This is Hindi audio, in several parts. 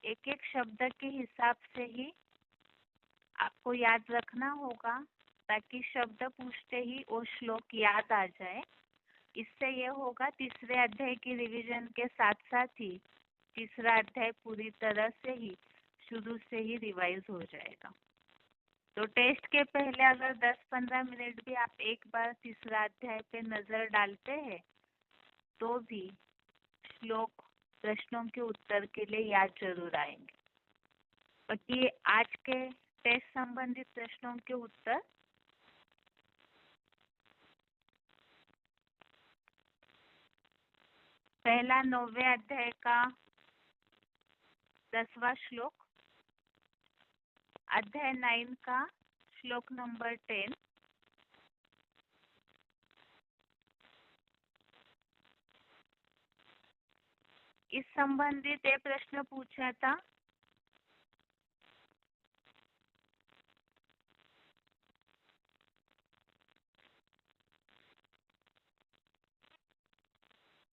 एक एक शब्द के हिसाब से ही आपको याद रखना होगा, ताकि शब्द पूछते ही वो श्लोक याद आ जाए। इससे यह होगा तीसरे अध्याय की रिवीजन के साथ साथ ही तीसरा अध्याय पूरी तरह से ही शुरू से ही रिवाइज हो जाएगा। तो टेस्ट के पहले अगर 10-15 मिनट भी आप एक बार तीसरा अध्याय पे नज़र डालते हैं तो भी श्लोक प्रश्नों के उत्तर के लिए याद जरूर आएंगे। बाकी आज के टेस्ट संबंधित प्रश्नों के उत्तर पहला 9वें अध्याय का 10वां श्लोक, अध्याय 9 का श्लोक नंबर 10, इस संबंधित ये प्रश्न पूछा था।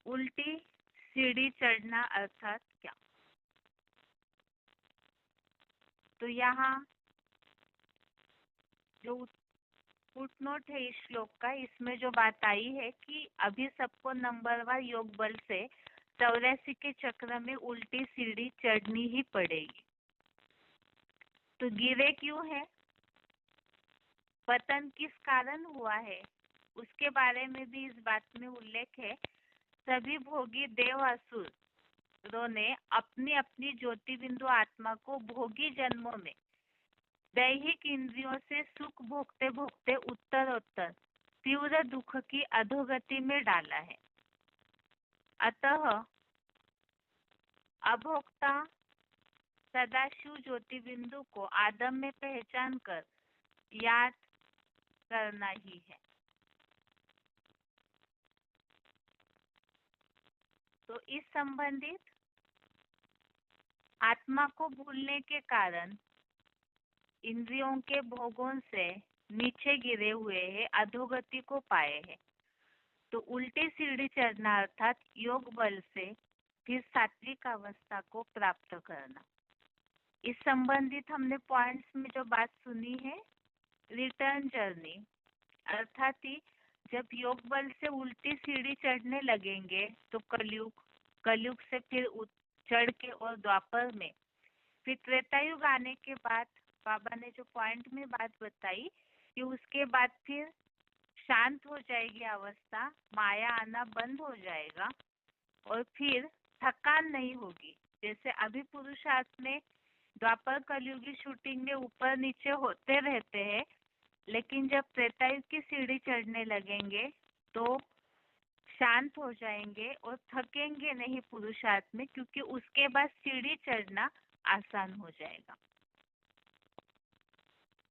उल्टी सीढ़ी चढ़ना अर्थात क्या? तो यहाँ जो फुटनोट है इस श्लोक का, इसमें जो बात आई है कि अभी सबको नंबरवार योग बल से 84 के चक्र में उल्टी सीढ़ी चढ़नी ही पड़ेगी। तो गिरे क्यों है, पतन किस कारण हुआ है, उसके बारे में भी इस बात में उल्लेख है। सभी भोगी देव असुरों ने अपनी अपनी ज्योति बिंदु आत्मा को भोगी जन्मों में दैहिक इंद्रियों से सुख भोगते भोगते उत्तरोत्तर तीव्र दुख की अधोगति में डाला है। अतः अभोक्ता सदाशिव ज्योति बिंदु को आदम में पहचान कर याद करना ही है। तो इस संबंधित आत्मा को भूलने के कारण इंद्रियों के भोगों से नीचे गिरे हुए हैं, अधोगति को पाए हैं। तो उल्टी सीढ़ी चढ़ना अर्थात योग बल से फिर सात्विक अवस्था को प्राप्त करना। इस संबंधित हमने पॉइंट्स में जो बात सुनी है, रिटर्न जर्नी अर्थात ही जब योग बल से उल्टी सीढ़ी चढ़ने लगेंगे तो कलयुग से फिर चढ़ के और द्वापर में फिर त्रेता युग आने के बाद बाबा ने जो पॉइंट में बात बताई कि उसके बाद फिर शांत हो जाएगी अवस्था, माया आना बंद हो जाएगा और फिर थकान नहीं होगी। जैसे अभी पुरुषार्थ में द्वापर कलयुगी शूटिंग में ऊपर नीचे होते रहते हैं, लेकिन जब त्रेतायुग की सीढ़ी चढ़ने लगेंगे तो शांत हो जाएंगे और थकेंगे नहीं पुरुषार्थ में, क्योंकि उसके बाद सीढ़ी चढ़ना आसान हो जाएगा।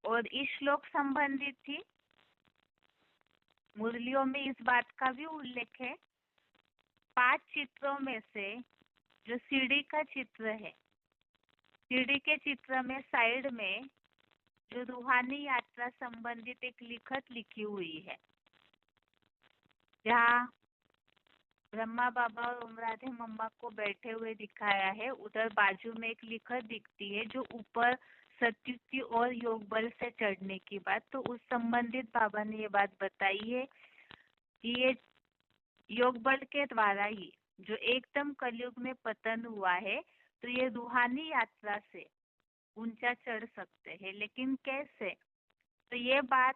और इस श्लोक संबंधित थी मुरलियों में इस बात का भी उल्लेख है। 5 चित्रों में से जो सीढ़ी का चित्र है, सीढ़ी के चित्र में साइड में जो रूहानी यात्रा संबंधित एक लिखत लिखी हुई है, जहाँ ब्रह्मा बाबा और ओम राधे मम्मा को बैठे हुए दिखाया है, उधर बाजू में एक लिखत दिखती है जो ऊपर सत्युग की और योग बल से चढ़ने की बात। तो उस संबंधित बाबा ने ये बात बताई है कि ये योग बल के द्वारा ही जो एकदम कलयुग में पतन हुआ है, तो ये रूहानी यात्रा से ऊंचा चढ़ सकते हैं। लेकिन कैसे? तो ये बात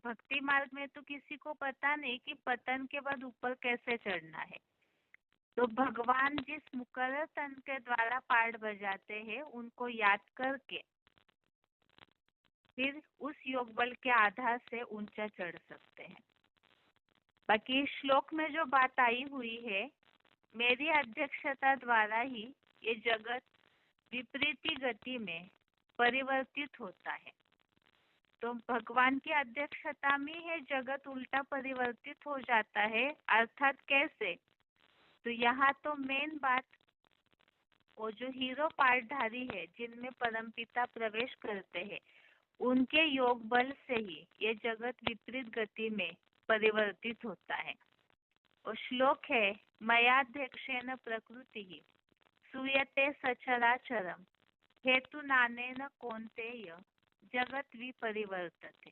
भक्ति मार्ग में तो किसी को पता नहीं कि पतन के बाद ऊपर कैसे चढ़ना है। तो भगवान जिस मुकर्रर तन के द्वारा पाठ बजाते हैं, उनको याद करके फिर उस योग बल के आधार से ऊंचा चढ़ सकते हैं। बाकी इस श्लोक में जो बात आई हुई है, मेरी अध्यक्षता द्वारा ही ये जगत विपरीत गति में परिवर्तित होता है। तो भगवान की अध्यक्षता में है जगत उल्टा परिवर्तित हो जाता है। अर्थात कैसे? तो यहाँ तो मेन बात वो जो हीरो पाठधारी है, जिनमें परमपिता प्रवेश करते हैं, उनके योग बल से ही ये जगत विपरीत गति में परिवर्तित होता है। और श्लोक है मयाध्यक्षेन प्रकृति ही सूयते सचराचरम हेतु नानेन कौन्तेय जगत विपरिवर्तते।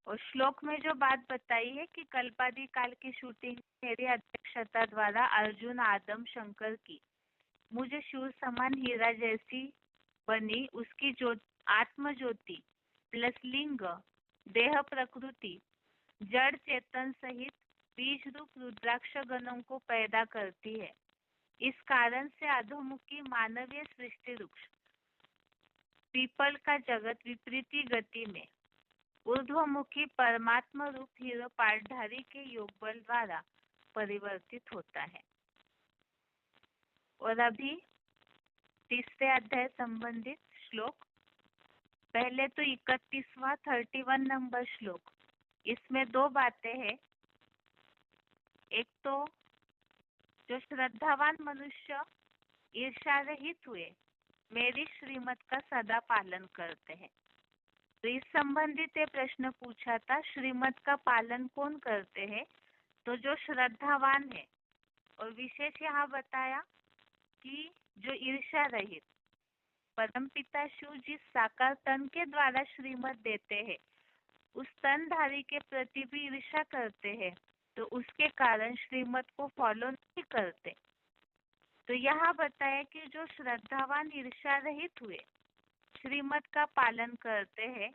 और श्लोक में जो बात बताई है कि कल्पादि काल की शूटिंग मेरी अध्यक्षता द्वारा अर्जुन आदम शंकर की मुझे शिव समान हीरा जैसी बनी, उसकी आत्म ज्योति प्लस लिंग देह प्रकृति जड़ चेतन सहित बीज रूप रुद्राक्ष गणों को पैदा करती है। इस कारण से अधोमुखी मानवीय सृष्टि वृक्ष पीपल का जगत विपरीती गति में ऊर्ध्वमुखी परमात्मा रूप हीरो पाठधारी के योग बल द्वारा परिवर्तित होता है। और अभी तीसरे अध्याय संबंधित श्लोक, पहले तो 31वां 31 नंबर श्लोक, इसमें दो बातें हैं। एक तो जो श्रद्धावान मनुष्य ईर्ष्या रहित हुए मेरी श्रीमत का सदा पालन करते हैं। तो इस संबंधित ये प्रश्न पूछा था, श्रीमत का पालन कौन करते हैं? तो जो श्रद्धावान है। और विशेष यहाँ बताया कि जो ईर्ष्या रहित, परमपिता शिव जिस साकार तन के द्वारा श्रीमत देते हैं उस तनधारी के प्रति भी ईर्ष्या करते हैं, तो उसके कारण श्रीमत को फॉलो नहीं करते। तो यहाँ बताया कि जो श्रद्धावान ईर्ष्या रहित हुए श्रीमत का पालन करते हैं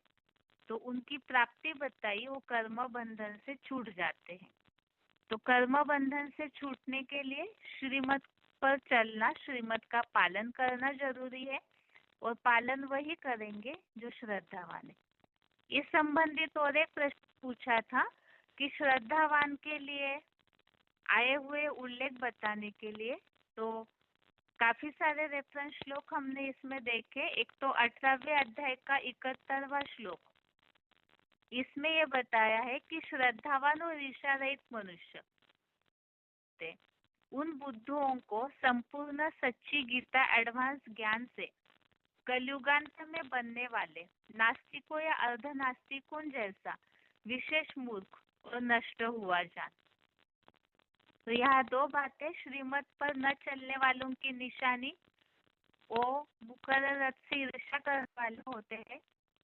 तो उनकी प्राप्ति बताई, वो कर्म बंधन से छूट जाते हैं। तो कर्म बंधन से छूटने के लिए श्रीमत पर चलना, श्रीमत का पालन करना जरूरी है, और पालन वही करेंगे जो श्रद्धावान है। इस संबंधित और एक प्रश्न पूछा था कि श्रद्धावान के लिए आए हुए उल्लेख बताने के लिए, तो काफी सारे रेफरेंस श्लोक हमने इसमें देखे। एक तो 18वें अध्याय का 71वां श्लोक, इसमें ये बताया है कि श्रद्धावान और ईर्ष्या रहित मनुष्य उन बुद्धुओं को संपूर्ण सच्ची गीता एडवांस ज्ञान से कलयुगांत में बनने वाले नास्तिकों या अर्धनास्तिकों जैसा विशेष मूर्ख और नष्ट हुआ जान। तो यहाँ दो बातें, श्रीमत पर न चलने वालों की निशानी वो मुकर्रर रथ से ईर्ष्या करने वाले होते हैं,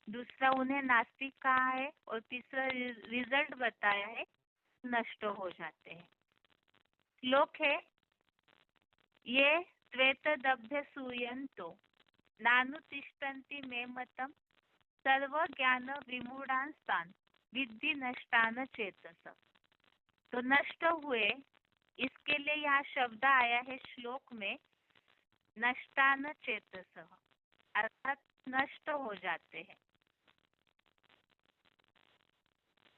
दूसरा उन्हें नास्तिक कहा है, और तीसरा रिजल्ट बताया है नष्ट हो जाते हैं। श्लोक है, ये त्वेत दभ्य सूयन्तो नानुतिष्ठन्ति मे मतम सर्व ज्ञान विमूढ़ांस्तान विद्धि नष्टान चेतस। तो नष्ट हुए, इसके लिए यहाँ शब्द आया है श्लोक में नष्टान चेतस, अर्थात नष्ट हो जाते हैं।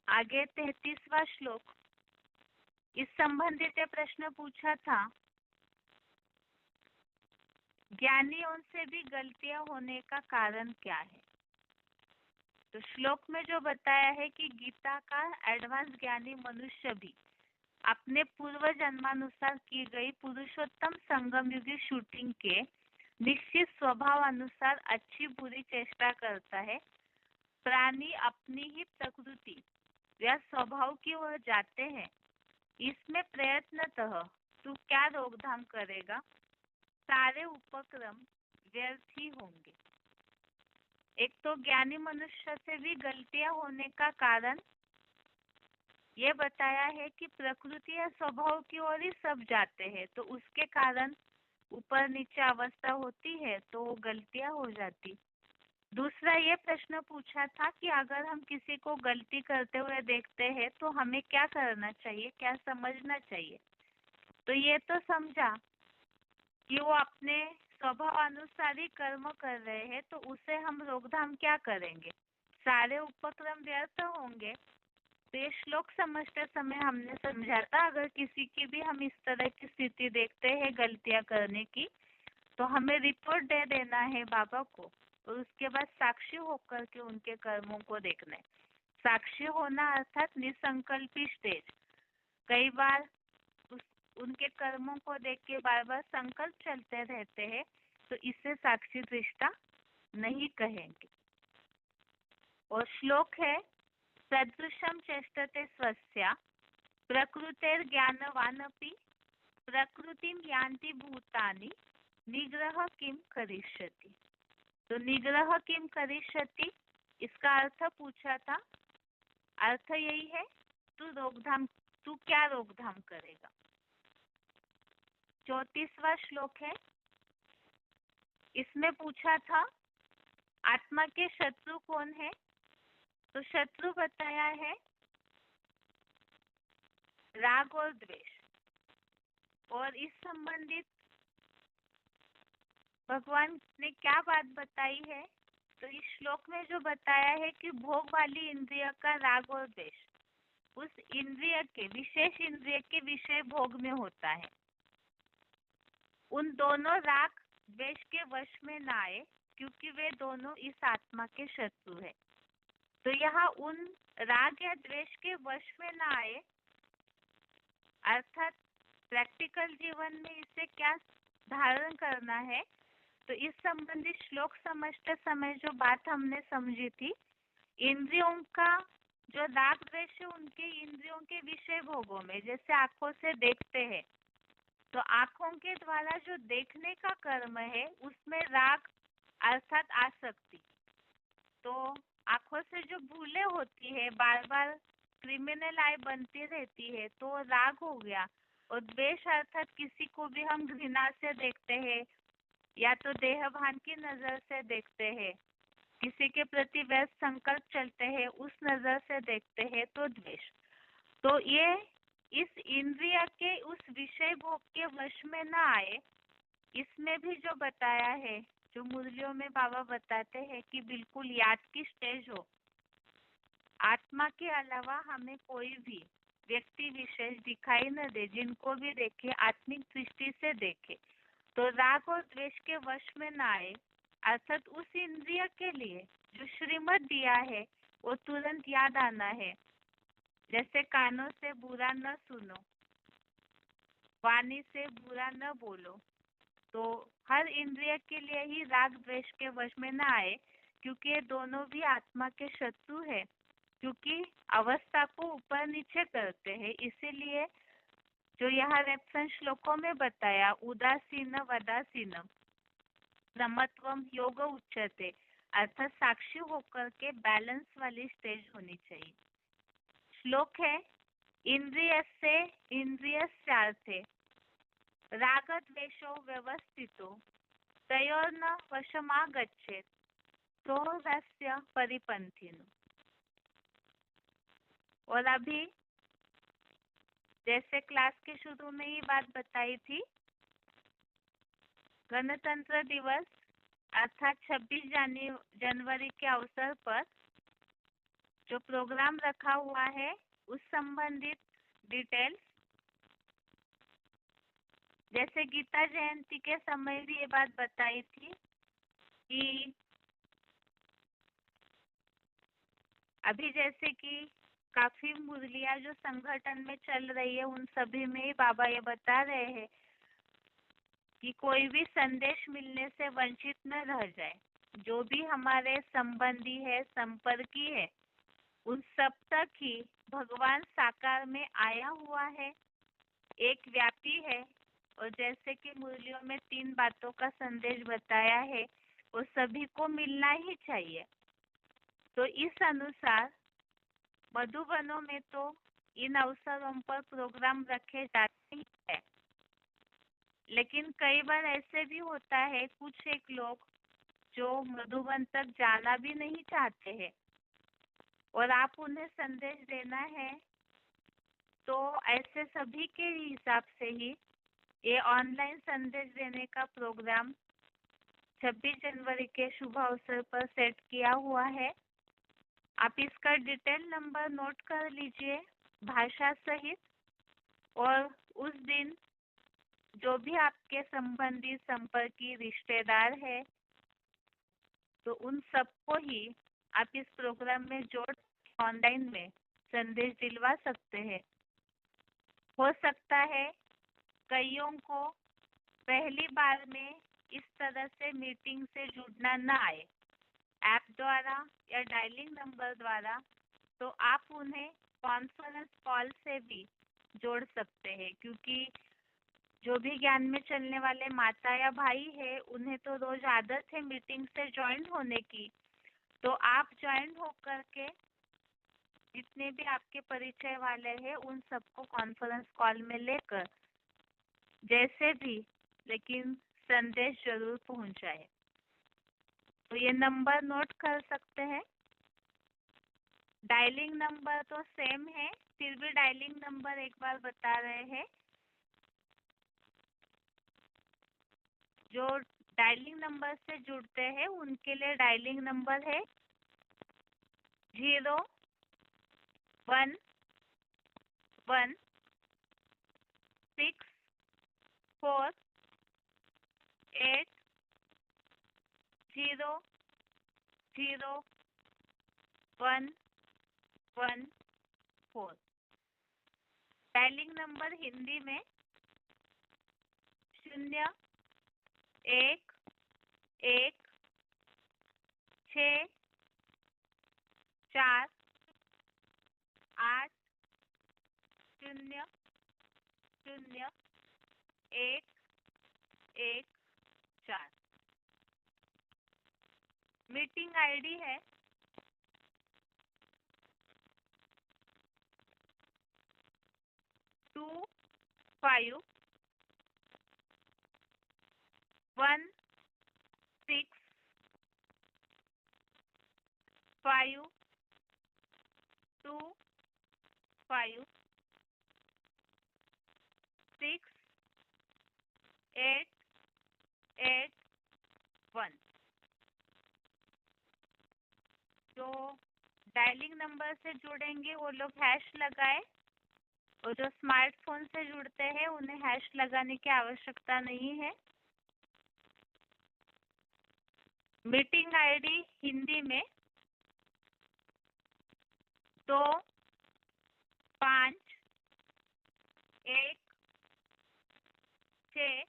आगे 33वां श्लोक, इस संबंधित प्रश्न पूछा था, ज्ञानियों से भी गलतियां होने का कारण क्या है? तो श्लोक में जो बताया है कि गीता का एडवांस ज्ञानी मनुष्य भी अपने पूर्व जन्मानुसार की गई पुरुषोत्तम संगम युगी शूटिंग के निश्चित स्वभाव अनुसार अच्छी बुरी चेष्टा करता है। प्राणी अपनी ही प्रकृति या स्वभाव की ओर जाते हैं, इसमें प्रयत्नतः तू क्या रोकथाम करेगा? सारे उपक्रम व्यर्थ ही होंगे। एक तो ज्ञानी मनुष्य से भी गलतियां होने का कारण ये बताया है कि प्रकृति या स्वभाव की ओर ही सब जाते हैं, तो उसके कारण ऊपर नीचे अवस्था होती है, तो वो गलतियां हो जाती। दूसरा ये प्रश्न पूछा था कि अगर हम किसी को गलती करते हुए देखते हैं तो हमें क्या करना चाहिए, क्या समझना चाहिए? तो ये तो समझा कि वो अपने स्वभाव अनुसार ही कर्म कर रहे हैं, तो उसे हम रोकथाम क्या करेंगे? सारे उपक्रम व्यर्थ होंगे। तो ये श्लोक समझते समय हमने समझा था, अगर किसी की भी हम इस तरह की स्थिति देखते हैं गलतियां करने की, तो हमें रिपोर्ट दे देना है बाबा को, और उसके बाद साक्षी होकर के उनके कर्मों को देखना है। साक्षी होना अर्थात निसंकल्पी स्टेज। कई बार उनके कर्मों को देख के बार बार संकल्प चलते रहते हैं, तो इसे साक्षी दृष्टा नहीं कहेंगे। और श्लोक है, सदृशम चेष्टते स्वस्या प्रकृतेर ज्ञानवानपि प्रकृतिम यान्ति भूतानि निग्रह किम करिष्यति। तो निग्रह किम करिष्यति इसका अर्थ पूछा था। अर्थ यही है तू क्या रोकथाम करेगा। 34वां श्लोक है। इसमें पूछा था आत्मा के शत्रु कौन है। तो शत्रु बताया है राग और द्वेष। और इस संबंधित भगवान ने क्या बात बताई है। तो इस श्लोक में जो बताया है कि भोग वाली इंद्रिय का राग और द्वेष उस इंद्रिय के विशेष इंद्रिय के विषय भोग में होता है। उन दोनों राग द्वेष के वश में ना आए क्योंकि वे दोनों इस आत्मा के शत्रु है। तो यहाँ उन राग या द्वेष के वश में ना आए अर्थात प्रैक्टिकल जीवन में इसे क्या धारण करना है। तो इस संबंधित श्लोक समझते समय जो बात हमने समझी थी, इंद्रियों का जो राग द्वेष है उनके इंद्रियों के विषय भोगों में, जैसे आंखों से देखते हैं तो आंखों के द्वारा जो देखने का कर्म है उसमें राग अर्थात आसक्ति। तो आंखों से जो भूलें होती है, बार बार क्रिमिनल आई बनती रहती है, तो राग हो गया। और द्वेष अर्थात किसी को भी हम घृणा से देखते हैं या तो देहभान की नजर से देखते हैं, किसी के प्रति वैध संकल्प चलते हैं उस नजर से देखते हैं, तो द्वेष। तो ये इस इंद्रिय के उस विषय भोग के वश में न आए, इसमें भी जो बताया है, जो मुरलियों में बाबा बताते हैं कि बिल्कुल याद की स्टेज हो, आत्मा के अलावा हमें कोई भी व्यक्ति विशेष दिखाई न दे, जिनको भी देखे आत्मिक दृष्टि से देखे, तो राग और द्वेष के वश में न आए अर्थात उस इंद्रिय के लिए जो श्रीमत दिया है वो तुरंत याद आना है। जैसे कानों से बुरा न सुनो, वाणी से बुरा न बोलो, तो हर इंद्रिय के लिए ही राग द्वेष के वश में न आए क्योंकि ये दोनों भी आत्मा के शत्रु है, क्योंकि अवस्था को ऊपर नीचे करते हैं। इसीलिए जो यहाँ रेफरेंस श्लोकों में बताया उदासीन वदासीन समत्वम योग उच्चते, अर्थात साक्षी होकर के बैलेंस वाली स्टेज होनी चाहिए। श्लोक है इंद्रिय से इंद्रियस्यार्थे राग द्वेषो व्यवस्थितो तयोर्न वशमागच्छेत् तो रस्य परिपंथिनो। और अभी जैसे क्लास के शुरू में ही बात बताई थी, गणतंत्र दिवस अर्थात 26 जनवरी के अवसर पर जो प्रोग्राम रखा हुआ है उस संबंधित डिटेल्स, जैसे गीता जयंती के समय भी ये बात बताई थी कि अभी जैसे कि काफी मुरलियां जो संगठन में चल रही है उन सभी में ही बाबा ये बता रहे हैं कि कोई भी संदेश मिलने से वंचित न रह जाए। जो भी हमारे संबंधी है, संपर्की है, उन सब तक ही भगवान साकार में आया हुआ है, एक व्यापी है। और जैसे कि मुरलियों में 3 बातों का संदेश बताया है वो सभी को मिलना ही चाहिए। तो इस अनुसार मधुबनों में तो इन अवसरों पर प्रोग्राम रखे जाते ही है, लेकिन कई बार ऐसे भी होता है कुछ एक लोग जो मधुबन तक जाना भी नहीं चाहते हैं और आप उन्हें संदेश देना है, तो ऐसे सभी के हिसाब से ही ये ऑनलाइन संदेश देने का प्रोग्राम 26 जनवरी के शुभ अवसर पर सेट किया हुआ है। आप इसका डिटेल नंबर नोट कर लीजिए भाषा सहित, और उस दिन जो भी आपके संबंधी संपर्की रिश्तेदार है तो उन सबको ही आप इस प्रोग्राम में जोड़ ऑनलाइन में संदेश दिलवा सकते हैं। हो सकता है कईयों को पहली बार में इस तरह से मीटिंग से जुड़ना न आए, ऐप द्वारा या डायलिंग नंबर द्वारा, तो आप उन्हें कॉन्फ्रेंस कॉल से भी जोड़ सकते हैं, क्योंकि जो भी ज्ञान में चलने वाले माता या भाई है, उन्हें तो रोज आदत है मीटिंग से ज्वाइन होने की, तो आप ज्वाइन होकर के जितने भी आपके परिचय वाले हैं उन सबको कॉन्फ्रेंस कॉल में लेकर जैसे भी लेकिन संदेश जरूर पहुंचाए। तो ये नंबर नोट कर सकते हैं। डायलिंग नंबर तो सेम है, फिर भी डायलिंग नंबर एक बार बता रहे हैं। जो डायलिंग नंबर से जुड़ते हैं उनके लिए डायलिंग नंबर है 0 1 6 4 8 0 0 1 1 4। डायलिंग नंबर हिंदी में 0 1 6 4 8 0 0 1 1 4। मीटिंग आईडी है 251525268881। जो डायलिंग नंबर से जुड़ेंगे वो लोग हैश लगाए, और जो स्मार्टफोन से जुड़ते हैं उन्हें हैश लगाने की आवश्यकता नहीं है। मीटिंग आईडी हिंदी में 2 5 1 6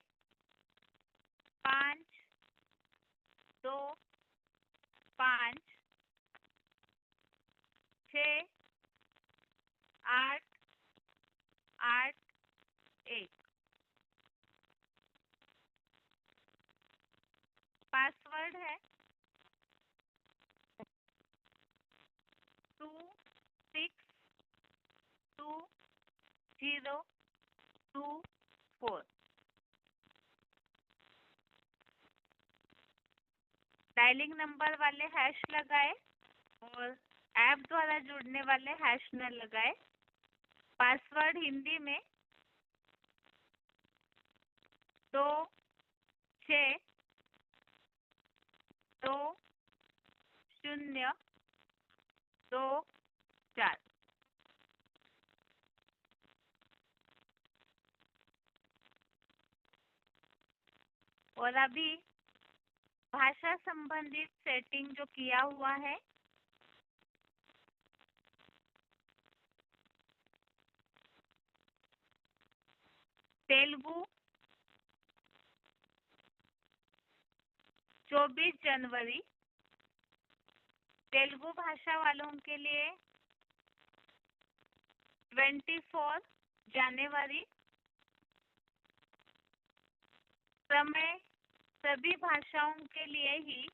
5 2 5 6 8 8 1। पासवर्ड है 262024। डायलिंग नंबर वाले हैश लगाए और ऐप द्वारा जुड़ने वाले हैश न लगाए। पासवर्ड हिंदी में 2 6 2 0 2 4। और अभी भाषा संबंधित सेटिंग जो किया हुआ है, तेलुगु 24 जनवरी, तेलुगु भाषा वालों के लिए 24 जनवरी। समय सभी भाषाओं के लिए ही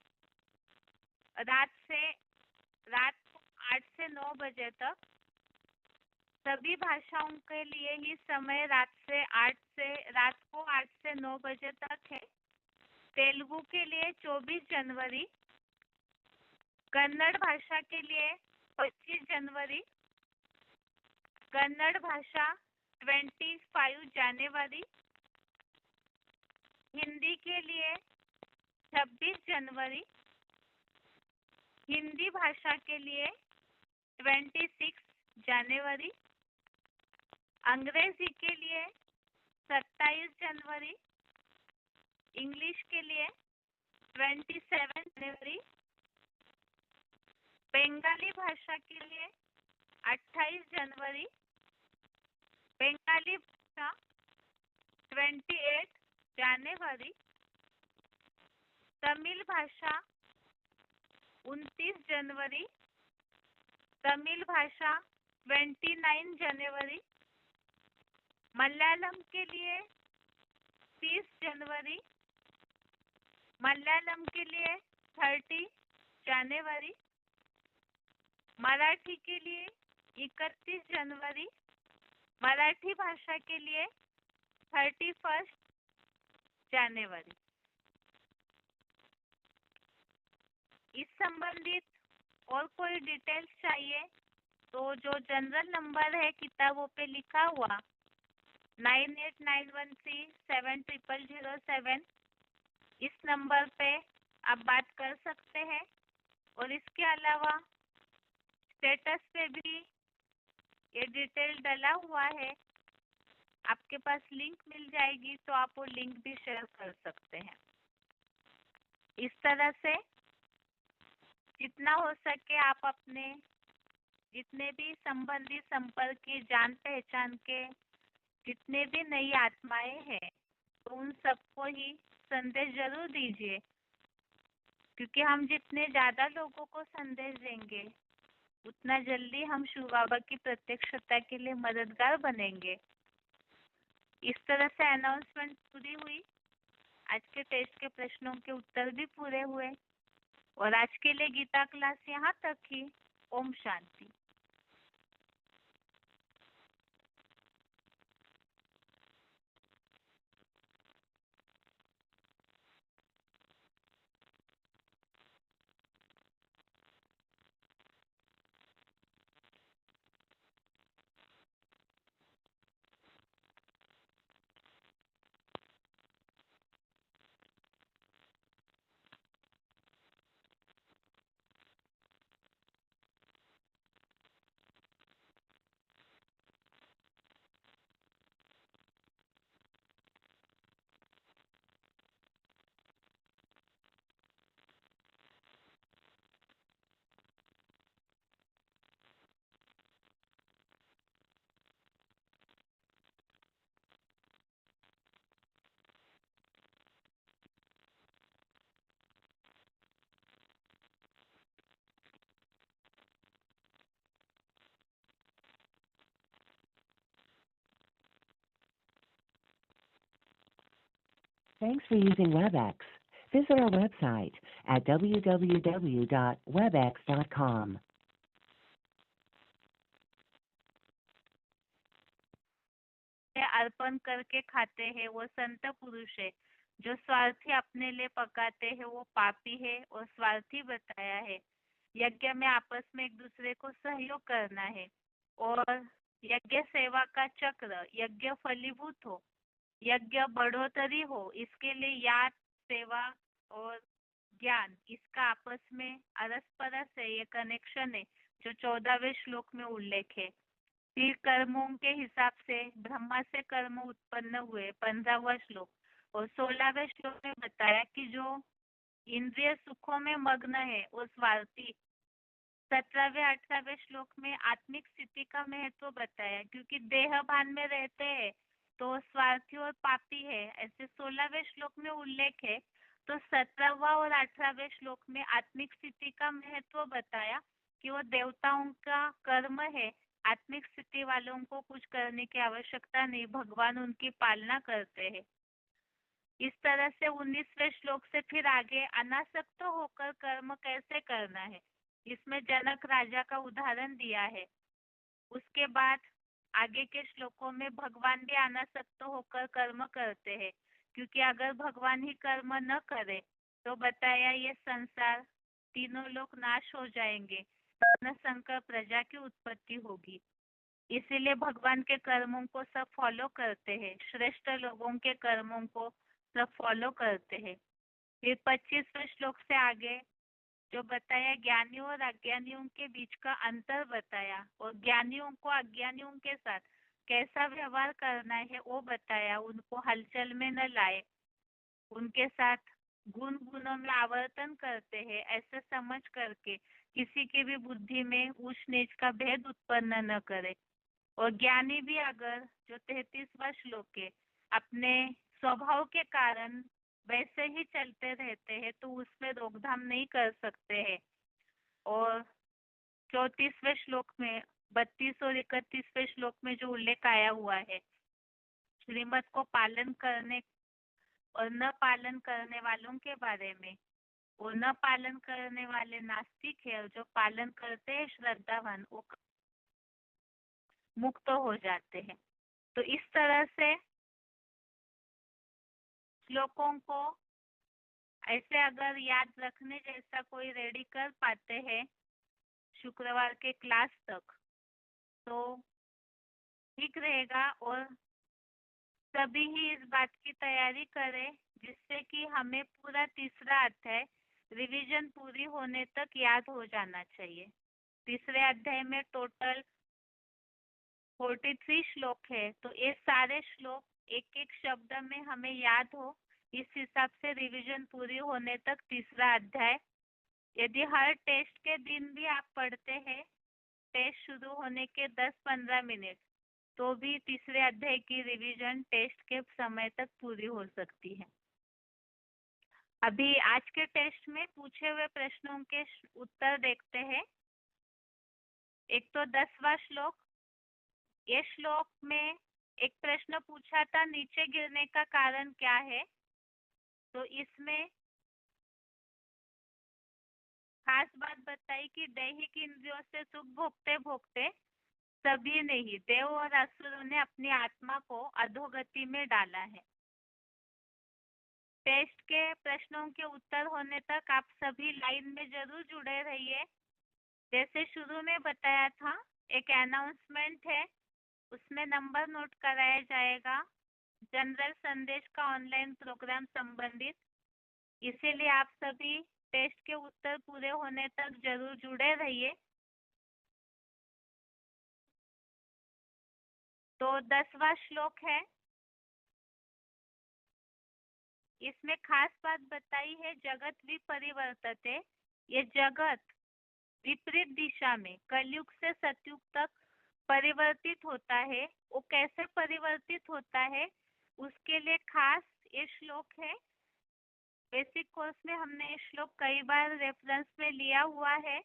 रात को 8 से 9 बजे तक, सभी भाषाओं के लिए ही समय रात को 8 से 9 बजे तक है। तेलुगु के लिए 24 जनवरी, कन्नड़ भाषा के लिए 25 जनवरी, कन्नड़ भाषा 25 जनवरी, हिंदी के लिए 26 जनवरी, हिंदी भाषा के लिए 26 जनवरी, अंग्रेजी के लिए 27 जनवरी, इंग्लिश के लिए 27 जनवरी, बंगाली भाषा के लिए 28 जनवरी, बंगाली भाषा 28 जनवरी, तमिल भाषा 29 जनवरी, तमिल भाषा 29 जनवरी, मलयालम के लिए 30 जनवरी, मलयालम के लिए 30 जनवरी, मराठी के लिए 31 जनवरी, मराठी भाषा के लिए 31 जनवरी। इस संबंधित और कोई डिटेल्स चाहिए तो जो जनरल नंबर है किताबों पे लिखा हुआ 9891370007, इस नंबर पे आप बात कर सकते हैं। और इसके अलावा स्टेटस पे भी ये डिटेल डला हुआ है, आपके पास लिंक मिल जाएगी तो आप वो लिंक भी शेयर कर सकते हैं। इस तरह से जितना हो सके आप अपने जितने भी संबंधी संपर्क की जान पहचान के जितने भी नई आत्माएं हैं तो उन सबको ही संदेश जरूर दीजिए, क्योंकि हम जितने ज़्यादा लोगों को संदेश देंगे उतना जल्दी हम शिव बाबा की प्रत्यक्षता के लिए मददगार बनेंगे। इस तरह से अनाउंसमेंट पूरी हुई। आज के टेस्ट के प्रश्नों के उत्तर भी पूरे हुए और आज के लिए गीता क्लास यहाँ तक ही। Om Shanti. Thanks for using WebEx. Visit our website at www.webex.com. अर्पण करके खाते हैं वो संत पुरुष है, जो स्वार्थी अपने लिए पकाते हैं वो पापी है और स्वार्थी बताया है। यज्ञ में आपस में एक दूसरे को सहयोग करना है और यज्ञ सेवा का चक्र यज्ञ फलीभूत हो, यज्ञ बढ़ोतरी हो, इसके लिए याद सेवा और ज्ञान इसका आपस में अरस-परस है, ये कनेक्शन है जो 14वें श्लोक में उल्लेख है। फिर कर्मों के हिसाब से ब्रह्मा से कर्म उत्पन्न हुए 15वां श्लोक और 16वें श्लोक में बताया कि जो इंद्रिय सुखों में मग्न है वो स्वार्थी। 17वें 18वें श्लोक में आत्मिक स्थिति का महत्व बताया, क्योंकि देह भान में रहते हैं तो स्वार्थी और पापी है, ऐसे 16वें श्लोक में उल्लेख है। तो 17वां और 18वें श्लोक में आत्मिक स्थिति का महत्व बताया कि वो देवताओं का कर्म है। आत्मिक स्थिति वालों को कुछ करने की आवश्यकता नहीं, भगवान उनकी पालना करते हैं। इस तरह से 19वें श्लोक से फिर आगे अनासक्त होकर कर्म कैसे करना है, इसमें जनक राजा का उदाहरण दिया है। उसके बाद आगे के श्लोकों में भगवान भी अनासक्त होकर कर्म करते हैं, क्योंकि अगर भगवान ही कर्म न करे तो बताया ये संसार तीनों लोग नाश हो जाएंगे, संकर प्रजा की उत्पत्ति होगी। इसीलिए भगवान के कर्मों को सब फॉलो करते हैं, श्रेष्ठ लोगों के कर्मों को सब फॉलो करते हैं। फिर 25वें श्लोक से आगे जो बताया ज्ञानियों और अज्ञानियों के बीच का अंतर बताया और ज्ञानियों को अज्ञानियों के साथ कैसा व्यवहार करना है वो बताया। उनको हलचल में न लाए, उनके साथ गुण गुणों में आवर्तन करते हैं ऐसे समझ करके किसी की भी बुद्धि में ऊंच नीच का भेद उत्पन्न न करे। और ज्ञानी भी अगर जो 33वां श्लोक है अपने स्वभाव के कारण वैसे ही चलते रहते हैं तो उसमें रोकथाम नहीं कर सकते हैं। और 34वें श्लोक में 32 और 31वें श्लोक में जो उल्लेख आया हुआ है, श्रीमत को पालन करने और न पालन करने वालों के बारे में। वो न पालन करने वाले नास्तिक है और जो पालन करते हैं श्रद्धावान, वो मुक्त हो जाते हैं। तो इस तरह से श्लोकों को ऐसे अगर याद रखने जैसा कोई रेडी कर पाते हैं शुक्रवार के क्लास तक तो ठीक रहेगा। और सभी ही इस बात की तैयारी करें जिससे कि हमें पूरा तीसरा अध्याय रिवीजन पूरी होने तक याद हो जाना चाहिए। तीसरे अध्याय में टोटल 43 श्लोक है, तो ये सारे श्लोक एक एक शब्द में हमें याद हो, इस हिसाब से रिवीजन पूरी होने तक तीसरा अध्याय। यदि हर टेस्ट के दिन भी आप पढ़ते हैं टेस्ट शुरू होने के 10-15 मिनट, तो भी तीसरे अध्याय की रिवीजन टेस्ट के समय तक पूरी हो सकती है। अभी आज के टेस्ट में पूछे हुए प्रश्नों के उत्तर देखते हैं। एक तो 10वां श्लोक, ये श्लोक में एक प्रश्न पूछा था नीचे गिरने का कारण क्या है, तो इसमें खास बात बताई कि दैहिक इंद्रियों से सुख भोगते भोगते सभी ने ही, देव और असुरों ने अपनी आत्मा को अधोगति में डाला है। टेस्ट के प्रश्नों के उत्तर होने तक आप सभी लाइन में जरूर जुड़े रहिए। जैसे शुरू में बताया था एक अनाउंसमेंट है, उसमें नंबर नोट कराया जाएगा जनरल संदेश का ऑनलाइन प्रोग्राम संबंधित, इसीलिए आप सभी टेस्ट के उत्तर पूरे होने तक जरूर जुड़े रहिए। तो 10वां श्लोक है, इसमें खास बात बताई है जगत विपरिवर्तते, ये जगत विपरीत दिशा में कलयुग से सतयुग तक परिवर्तित होता है। वो कैसे परिवर्तित होता है उसके लिए खास ये श्लोक है। बेसिक कोर्स में हमने ये श्लोक कई बार रेफरेंस में लिया हुआ है।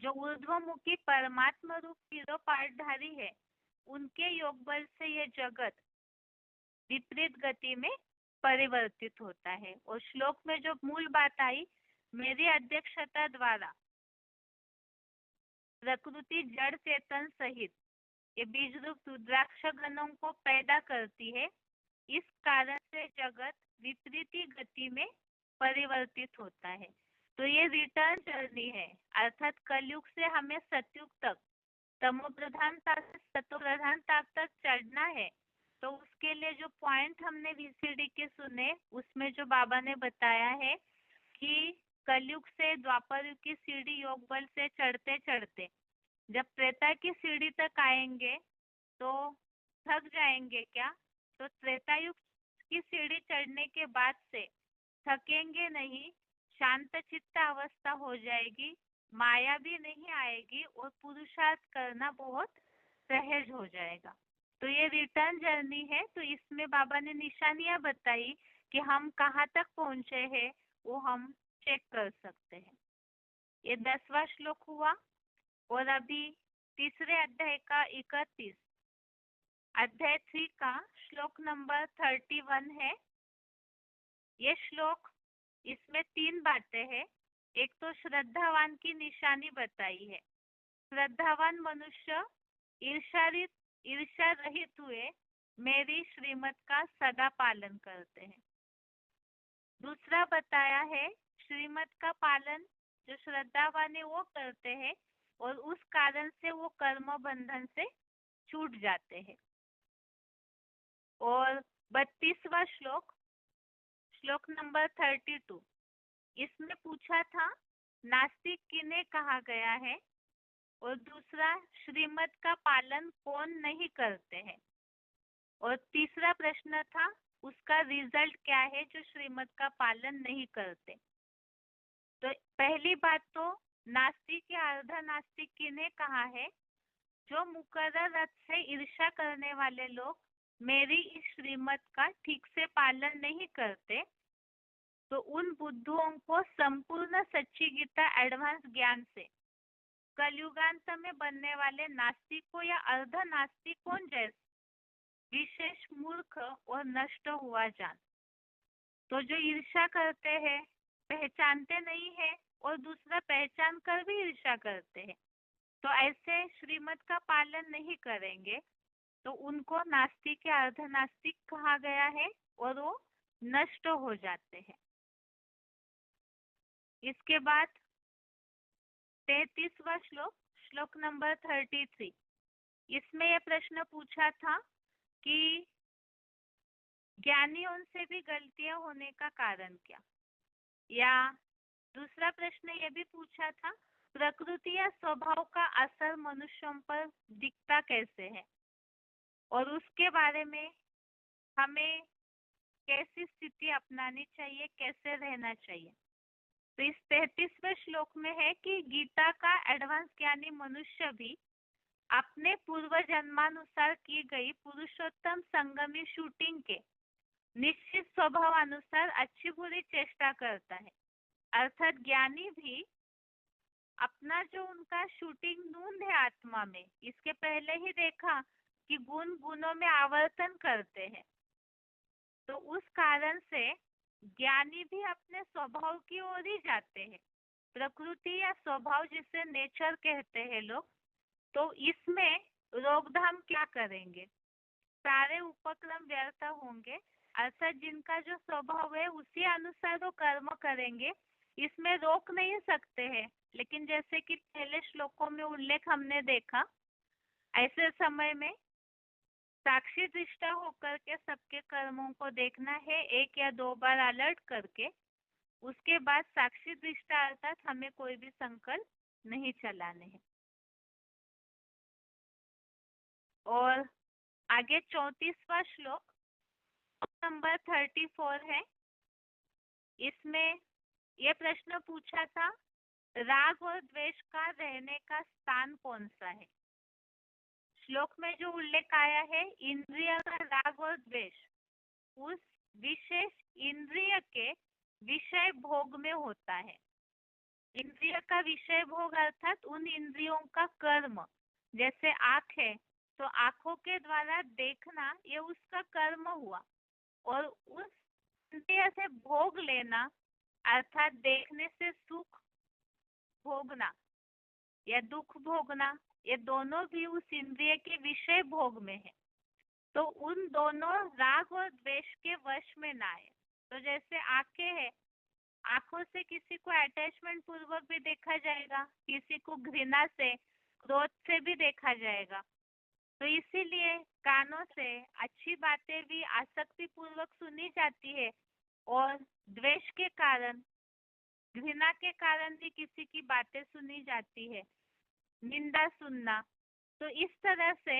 जो ऊर्ध्वमुखी परमात्मा रूप तीनों पाठधारी है उनके योग बल से ये जगत विपरीत गति में परिवर्तित होता है। और श्लोक में जो मूल बात आई, मेरी अध्यक्षता द्वारा प्रकृति जड़ चेतन सहित ये बीज रूप रुद्राक्ष गणों को पैदा करती है, इस कारण से जगत विपरीत गति में परिवर्तित होता है। तो ये रिटर्न जर्नी है, अर्थात कलयुग से हमें सतयुग तक तमो प्रधानता से सतो प्रधानता तक चढ़ना है। तो उसके लिए जो पॉइंट हमने वीसीडी के सुने उसमें जो बाबा ने बताया है कि कलयुग से द्वापर युग की सीढ़ी योग बल से चढ़ते चढ़ते जब त्रेता की सीढ़ी तक आएंगे तो थक जाएंगे क्या, तो त्रेता युग की सीढ़ी चढ़ने के बाद से थकेंगे नहीं, शांत चित्त अवस्था हो जाएगी, माया भी नहीं आएगी और पुरुषार्थ करना बहुत सहज हो जाएगा। तो ये रिटर्न जर्नी है। तो इसमें बाबा ने निशानियां बताई कि हम कहाँ तक पहुंचे हैं, वो हम चेक कर सकते हैं। ये 10वां श्लोक हुआ। और अभी तीसरे अध्याय का 31 अध्याय 3 का श्लोक नंबर 31 है। ये श्लोक, इसमें 3 बातें हैं। एक तो श्रद्धावान की निशानी बताई है, श्रद्धावान मनुष्य ईर्ष्या रहित हुए मेरी श्रीमत का सदा पालन करते हैं। दूसरा बताया है श्रीमत का पालन जो श्रद्धावान है वो करते हैं और उस कारण से वो कर्म बंधन से छूट जाते हैं। और 32वां श्लोक, श्लोक नंबर 32, इसमें पूछा था नास्तिक किन्हें कहा गया है और दूसरा श्रीमत का पालन कौन नहीं करते हैं, और तीसरा प्रश्न था उसका रिजल्ट क्या है जो श्रीमत का पालन नहीं करते। तो पहली बात तो नास्तिक या अर्ध नास्तिक किन्हें कहा है, जो मुकर्रर अर्थ से ईर्ष्या करने वाले लोग मेरी इस श्रीमत का ठीक से पालन नहीं करते, तो उन बुद्धुओं को संपूर्ण सच्ची गीता एडवांस ज्ञान से कलयुगांत में बनने वाले नास्तिक को या अर्ध नास्तिक कौन जैसे विशेष मूर्ख और नष्ट हुआ जान। तो जो ईर्ष्या करते हैं पहचानते नहीं है और दूसरा पहचान कर भी ईर्ष्या करते हैं, तो ऐसे श्रीमत का पालन नहीं करेंगे तो उनको नास्तिक या अर्धनास्तिक कहा गया है और वो नष्ट हो जाते हैं। इसके बाद 33वां श्लोक, श्लोक नंबर 33, इसमें यह प्रश्न पूछा था कि ज्ञानियों से भी गलतियां होने का कारण क्या, या दूसरा प्रश्न यह भी पूछा था प्रकृति या स्वभाव का असर मनुष्यों पर दिखता कैसे है और उसके बारे में हमें कैसी स्थिति अपनानी चाहिए, कैसे रहना चाहिए। तो इस 33वें श्लोक में है कि गीता का एडवांस ज्ञानी मनुष्य भी अपने पूर्व जन्मानुसार की गई पुरुषोत्तम संगमी शूटिंग के निश्चित स्वभाव अनुसार अच्छी बुरी चेष्टा करता है। अर्थात ज्ञानी भी अपना जो उनका शूटिंग नून है आत्मा में, इसके पहले ही देखा कि गुण गुणों में आवर्तन करते हैं, तो उस कारण से ज्ञानी भी अपने स्वभाव की ओर ही जाते हैं। प्रकृति या स्वभाव जिसे नेचर कहते हैं लोग, तो इसमें रोकथाम क्या करेंगे, सारे उपक्रम व्यर्थ होंगे। अर्थात जिनका जो स्वभाव है उसी अनुसार वो कर्म करेंगे, इसमें रोक नहीं सकते हैं। लेकिन जैसे कि पहले श्लोकों में उल्लेख हमने देखा, ऐसे समय में साक्षी दृष्टा होकर के सबके कर्मों को देखना है, एक या दो बार अलर्ट करके। उसके बाद साक्षी दृष्टा अर्थात हमें कोई भी संकल्प नहीं चलाने हैं। और आगे 34वां श्लोक नंबर 34 है, इसमें यह प्रश्न पूछा था राग और द्वेष का रहने का स्थान कौन सा है। श्लोक में जो उल्लेख आया है इंद्रिय का राग और द्वेष उस विशेष इंद्रिय के विषय भोग में होता है। इंद्रिय का विषय भोग अर्थात उन इंद्रियों का कर्म, जैसे आँख है तो आँखों के द्वारा देखना ये उसका कर्म हुआ, और उस इंद्रिय से भोग लेना अर्थात देखने से सुख भोगना या दुख भोगना, ये दोनों भी उस इंद्रिय के विषय भोग में है। तो उन दोनों राग और द्वेष के वश में ना आए। तो जैसे आंखें है, आंखों से किसी को अटैचमेंट पूर्वक भी देखा जाएगा, किसी को घृणा से क्रोध से भी देखा जाएगा। तो इसीलिए कानों से अच्छी बातें भी आसक्ति पूर्वक सुनी जाती है, और द्वेष के कारण घृणा के कारण भी किसी की बातें सुनी जाती है, निंदा सुनना। तो इस तरह से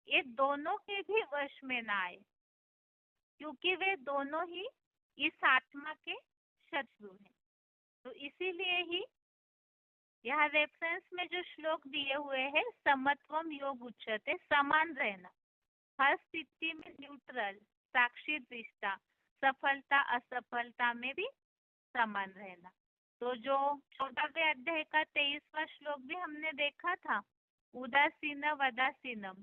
ये दोनों के भी वश में ना आए, क्योंकि वे दोनों ही इस आत्मा के शत्रु हैं। तो इसीलिए ही यहाँ रेफरेंस में जो श्लोक दिए हुए हैं समत्वम योग उच्यते, समान रहना, हर स्थिति में न्यूट्रल, साक्षी दृष्टा, सफलता असफलता में भी समान रहना। तो जो 14वें अध्याय का 23वां श्लोक भी हमने देखा था, उदासीन वदासीनम,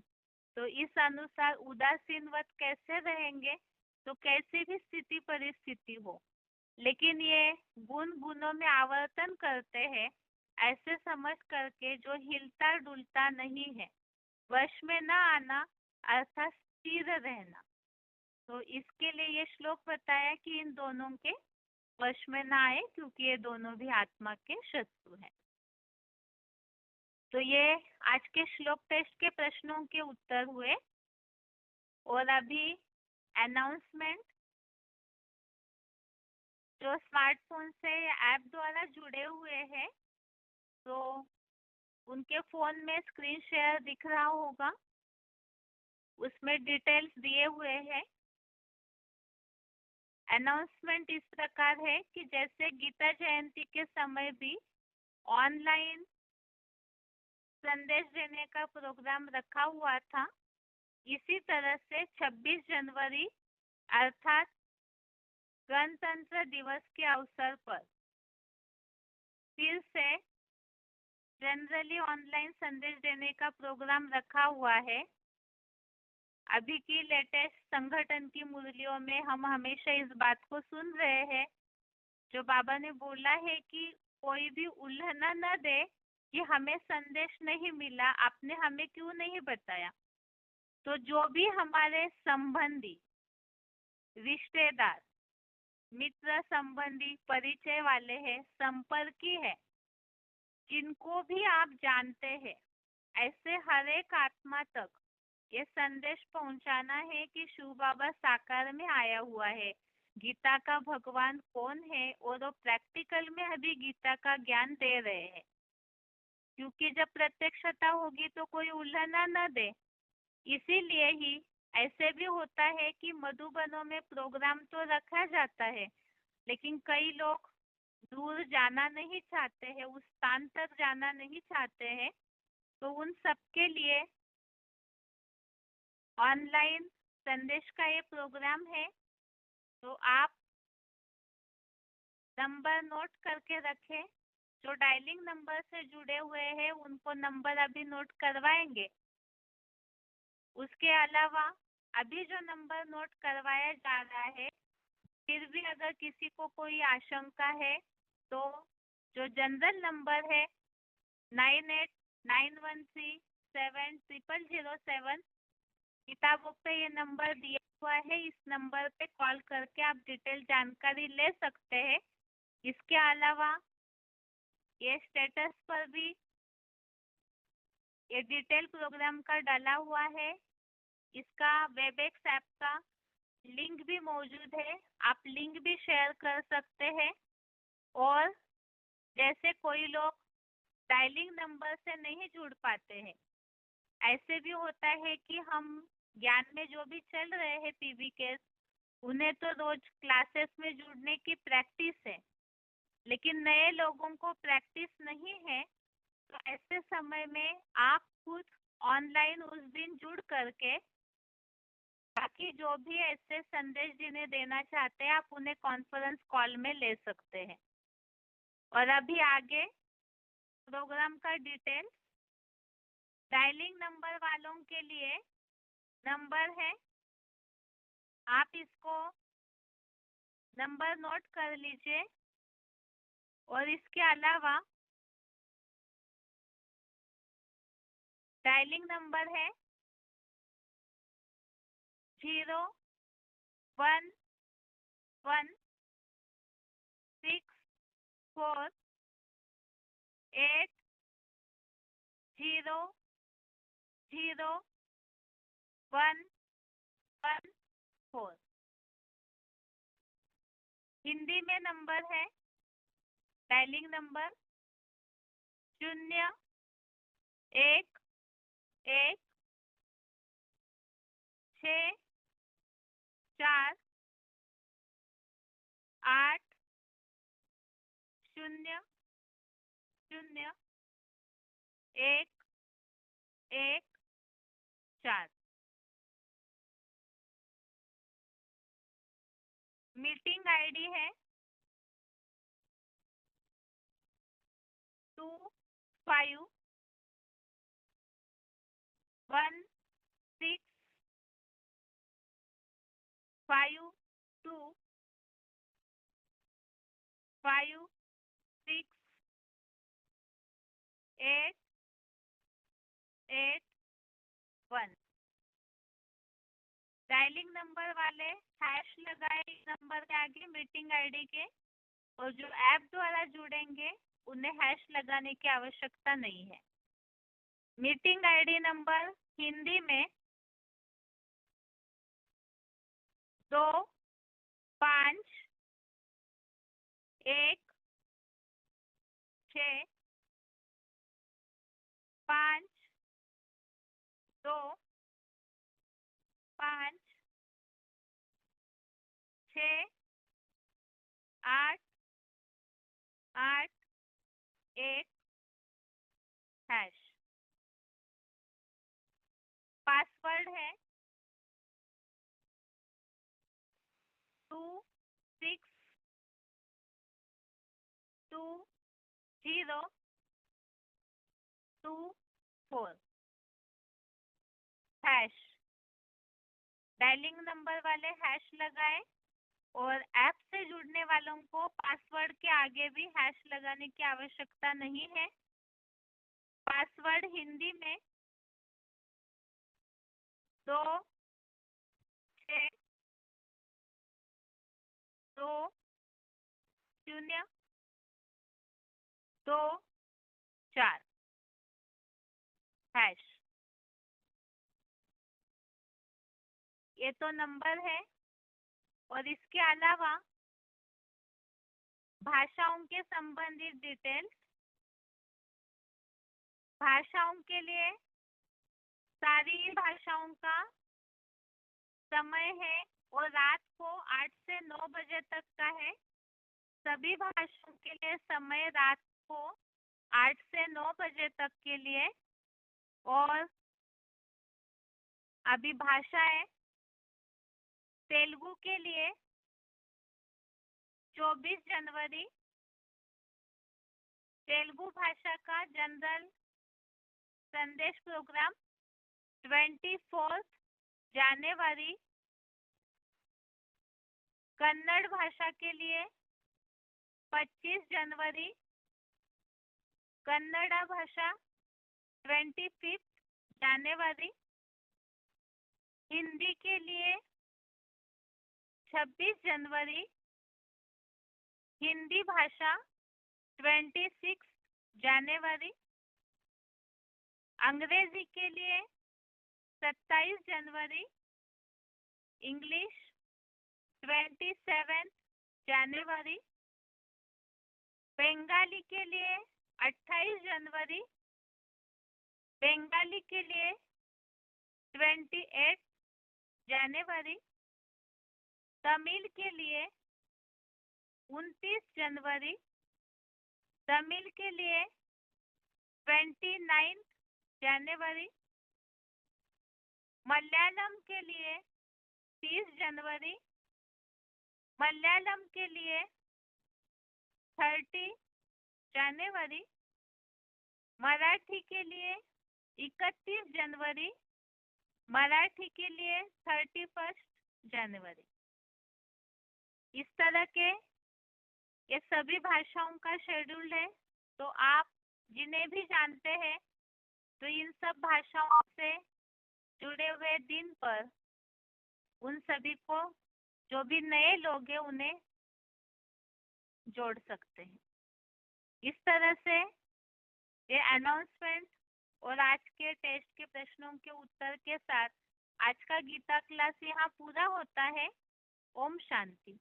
तो इस अनुसार उदासीनवत कैसे रहेंगे, तो कैसी भी स्थिति परिस्थिति हो, लेकिन ये गुण गुणों में आवर्तन करते हैं ऐसे समझ करके जो हिलता डुलता नहीं है, वश में न आना अर्थात स्थिर रहना। तो इसके लिए ये श्लोक बताया कि इन दोनों के वश में ना आए, क्योंकि ये दोनों भी आत्मा के शत्रु हैं। तो ये आज के श्लोक टेस्ट के प्रश्नों के उत्तर हुए। और अभी अनाउंसमेंट, जो स्मार्टफोन से ऐप द्वारा जुड़े हुए हैं तो उनके फोन में स्क्रीन शेयर दिख रहा होगा, उसमें डिटेल्स दिए हुए हैं। अनाउंसमेंट इस प्रकार है कि जैसे गीता जयंती के समय भी ऑनलाइन संदेश देने का प्रोग्राम रखा हुआ था, इसी तरह से 26 जनवरी अर्थात गणतंत्र दिवस के अवसर पर फिर से जनरली ऑनलाइन संदेश देने का प्रोग्राम रखा हुआ है। अभी की लेटेस्ट संगठन की मुरलियों में हम हमेशा इस बात को सुन रहे हैं, जो बाबा ने बोला है कि कोई भी उल्लंघना न दे कि हमें संदेश नहीं मिला, आपने हमें क्यों नहीं बताया। तो जो भी हमारे संबंधी, रिश्तेदार, मित्र, संबंधी, परिचय वाले हैं, संपर्की है, जिनको भी आप जानते हैं, ऐसे हर एक आत्मा तक ये संदेश पहुंचाना है कि शिव बाबा साकार में आया हुआ है, गीता का भगवान कौन है, और वो प्रैक्टिकल में अभी गीता का ज्ञान दे रहे हैं। क्योंकि जब प्रत्यक्षता होगी तो कोई उल्लंघना न दे। इसीलिए ही ऐसे भी होता है कि मधुबनों में प्रोग्राम तो रखा जाता है, लेकिन कई लोग दूर जाना नहीं चाहते हैं, उस स्थान तक जाना नहीं चाहते हैं, तो उन सबके लिए ऑनलाइन संदेश का ये प्रोग्राम है। तो आप नंबर नोट करके रखें। जो डायलिंग नंबर से जुड़े हुए हैं उनको नंबर अभी नोट करवाएंगे। उसके अलावा अभी जो नंबर नोट करवाया जा रहा है, फिर भी अगर किसी को कोई आशंका है तो जो जनरल नंबर है 9891370007, किताबों पे ये नंबर दिया हुआ है, इस नंबर पे कॉल करके आप डिटेल जानकारी ले सकते हैं। इसके अलावा ये स्टेटस पर भी ये डिटेल प्रोग्राम का डाला हुआ है। इसका वेबएक्स ऐप का लिंक भी मौजूद है, आप लिंक भी शेयर कर सकते हैं। और जैसे कोई लोग डायलिंग नंबर से नहीं जुड़ पाते हैं, ऐसे भी होता है कि हम ज्ञान में जो भी चल रहे हैं पीवी केस, उन्हें तो रोज क्लासेस में जुड़ने की प्रैक्टिस है, लेकिन नए लोगों को प्रैक्टिस नहीं है। तो ऐसे समय में आप खुद ऑनलाइन उस दिन जुड़ करके बाकी जो भी ऐसे संदेश जिन्हें देना चाहते हैं, आप उन्हें कॉन्फ्रेंस कॉल में ले सकते हैं। और अभी आगे प्रोग्राम का डिटेल, डायलिंग नंबर वालों के लिए नंबर है, आप इसको नंबर नोट कर लीजिए। और इसके अलावा डायलिंग नंबर है 0114 हिंदी में नंबर है डायलिंग नंबर 0114 मीटिंग आईडी है 2521625881। डायलिंग नंबर वाले हैश लगाए इस नंबर के आगे मीटिंग आईडी के, और जो ऐप द्वारा जुड़ेंगे उन्हें हैश लगाने की आवश्यकता नहीं है। मीटिंग आईडी नंबर हिंदी में 2525252881 हैश। पासवर्ड है 262024 हैश। डायलिंग नंबर वाले हैश लगाएं और ऐप से जुड़ने वालों को पासवर्ड के आगे भी हैश लगाने की आवश्यकता नहीं है। पासवर्ड हिंदी में 262024 हैश। ये तो नंबर है। और इसके अलावा भाषाओं के संबंधित डिटेल्स, भाषाओं के लिए सारी भाषाओं का समय है और रात को 8 से 9 बजे तक का है। सभी भाषाओं के लिए समय रात को 8 से 9 बजे तक के लिए। और अभी भाषा है तेलुगु के लिए 24 जनवरी तेलुगु भाषा का जनरल संदेश प्रोग्राम, 24 जनवरी कन्नड़ भाषा के लिए 25 जनवरी कन्नड़ा भाषा, 25 जनवरी हिंदी के लिए 26 जनवरी हिंदी भाषा, 26 जनवरी अंग्रेजी के लिए 27 जनवरी इंग्लिश, 27 जनवरी बंगाली के लिए 28 जनवरी बंगाली के लिए 28 जनवरी तमिल के लिए 29 जनवरी तमिल के लिए 29 जनवरी मलयालम के लिए 30 जनवरी मलयालम के लिए 30 जनवरी मराठी के लिए 31 जनवरी मराठी के लिए 31 जनवरी। इस तरह के ये सभी भाषाओं का शेड्यूल है। तो आप जिन्हें भी जानते हैं तो इन सब भाषाओं से जुड़े हुए दिन पर उन सभी को, जो भी नए लोग हैं, उन्हें जोड़ सकते हैं। इस तरह से ये अनाउंसमेंट और आज के टेस्ट के प्रश्नों के उत्तर के साथ आज का गीता क्लास यहाँ पूरा होता है। Om Shanti.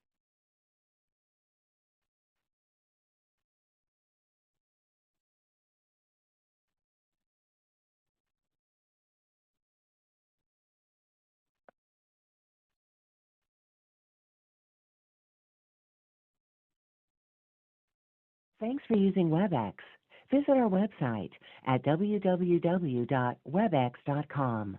Thanks for using WebEx. Visit our website at www.webex.com.